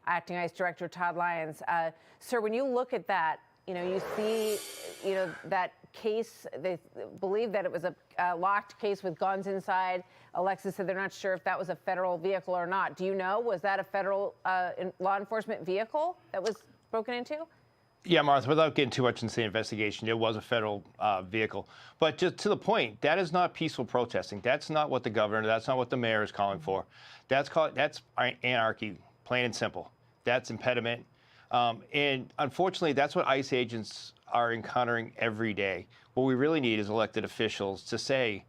Acting ICE Director Todd Lyons. Sir, when you look at that, you see, that case, they believe that it was a locked case with guns inside. Alexis said they're not sure if that was a federal vehicle or not. Do you know, was that a federal law enforcement vehicle that was broken into? Yeah, Martha, without getting too much into the investigation, it was a federal vehicle. But just to the point, that is not peaceful protesting. That's not what the governor, that's not what the mayor is calling for. That's anarchy, plain and simple. That's impediment. And unfortunately, that's what ICE agents are encountering every day. What we really need is elected officials to say,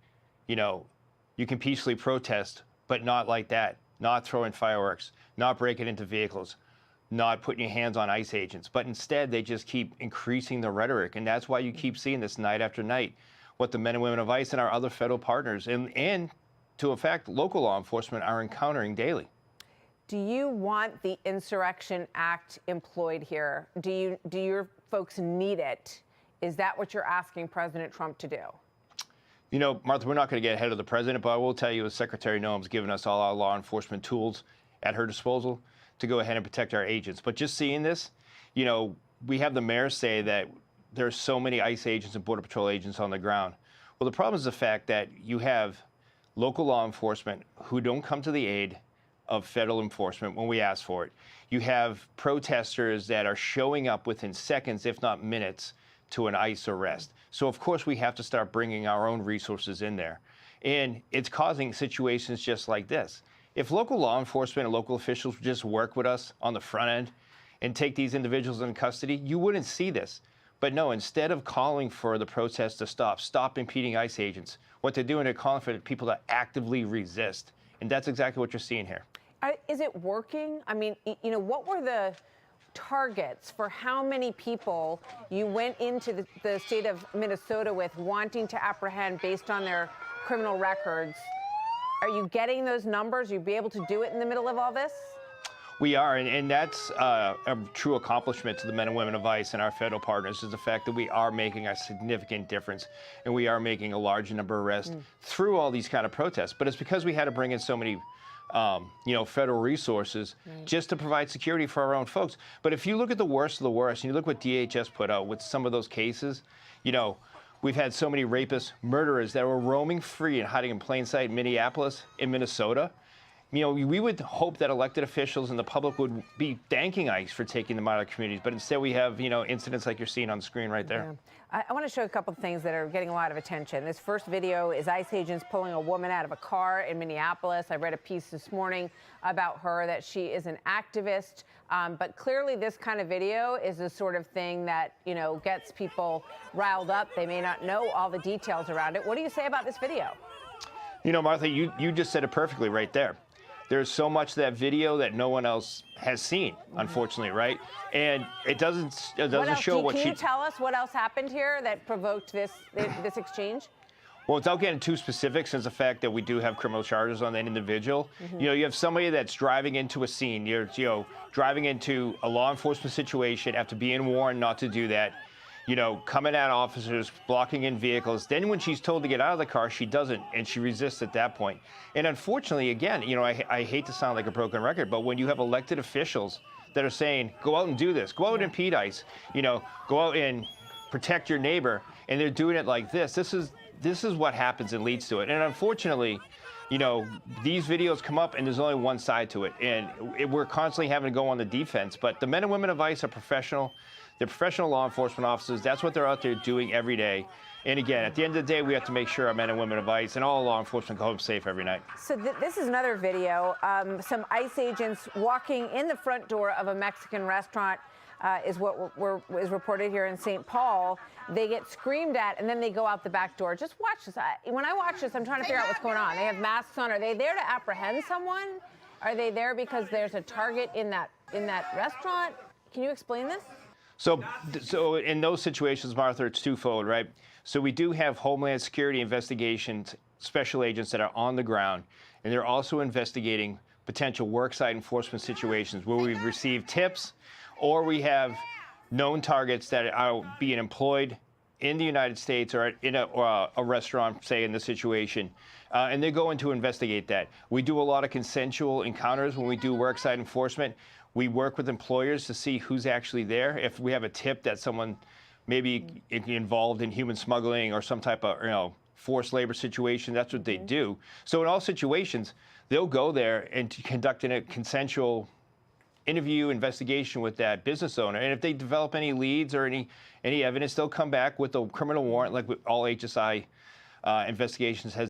you can peacefully protest, but not like that, not throwing fireworks, not breaking into vehicles, not putting your hands on ICE agents. But instead, they just keep increasing the rhetoric. And that's why you keep seeing this night after night, what the men and women of ICE and our other federal partners and to a fact, local law enforcement are encountering daily. Do you want the Insurrection Act employed here? Do your folks need it? Is that what you're asking President Trump to do? Martha, we're not going to get ahead of the president, but I will tell you, as Secretary Noem's given us all our law enforcement tools at her disposal to go ahead and protect our agents. But just seeing this, we have the mayor say that there's so many ICE agents and Border Patrol agents on the ground. Well, the problem is the fact that you have local law enforcement who don't come to the aid of federal enforcement when we ask for it. You have protesters that are showing up within seconds, if not minutes, to an ICE arrest. So, of course, we have to start bringing our own resources in there. And it's causing situations just like this. If local law enforcement and local officials would just work with us on the front end and take these individuals in custody, you wouldn't see this. But no, instead of calling for the protests to stop impeding ICE agents, what they're doing, they're calling for people to actively resist. And that's exactly what you're seeing here. Is it working? I mean, what were the targets for how many people you went into the state of Minnesota with wanting to apprehend based on their criminal records? Are you getting those numbers? You'll be able to do it in the middle of all this? We are, and that's a true accomplishment to the men and women of ICE and our federal partners, is the fact that we are making a significant difference, and we are making a large number of arrests through all these kind of protests. But it's because we had to bring in so many federal resources just to provide security for our own folks. But if you look at the worst of the worst, and you look what DHS put out with some of those cases, we've had so many rapists, murderers that were roaming free and hiding in plain sight in Minneapolis, in Minnesota. We would hope that elected officials and the public would be thanking ICE for taking them out of communities, but instead we have, incidents like you're seeing on the screen right there. Yeah. I want to show a couple of things that are getting a lot of attention. This first video is ICE agents pulling a woman out of a car in Minneapolis. I read a piece this morning about her, that she is an activist, but clearly this kind of video is the sort of thing that, gets people riled up. They may not know all the details around it. What do you say about this video? Martha, you just said it perfectly right there. There's so much of that video that no one else has seen, unfortunately, right? And it doesn't show what she... Can you tell us what else happened here that provoked this exchange? Well, without getting too specific, since the fact that we do have criminal charges on that individual, you have somebody that's driving into a scene, you're driving into a law enforcement situation after being warned not to do that, coming at officers, blocking in vehicles. Then when she's told to get out of the car, she doesn't, and she resists at that point. And unfortunately, again, I hate to sound like a broken record, but when you have elected officials that are saying, go out and do this, go out and impede ICE, go out and protect your neighbor, and they're doing it like this, this is what happens and leads to it. And unfortunately, these videos come up and there's only one side to it. And we're constantly having to go on the defense. But the men and women of ICE are professional. They're professional law enforcement officers. That's what they're out there doing every day. And again, at the end of the day, we have to make sure our men and women of ICE and all law enforcement go home safe every night. So this is another video. Some ICE agents walking in the front door of a Mexican restaurant is what is reported here in St. Paul. They get screamed at, and then they go out the back door. Just watch this. When I watch this, I'm trying to figure out what's going on. They have masks on. Are they there to apprehend someone? Are they there because there's a target in that restaurant? Can you explain this? So in those situations, Martha, it's twofold, right? So we do have Homeland Security investigations, special agents that are on the ground, and they're also investigating potential worksite enforcement situations where we've received tips or we have known targets that are being employed in the United States or in a restaurant, say, in this situation, and they're going to investigate that. We do a lot of consensual encounters when we do worksite enforcement. We work with employers to see who's actually there. If we have a tip that someone maybe involved in human smuggling or some type of forced labor situation, that's what they do. So in all situations, they'll go there and conduct a consensual interview, investigation with that business owner. And if they develop any leads or any evidence, they'll come back with a criminal warrant, like all HSI investigations has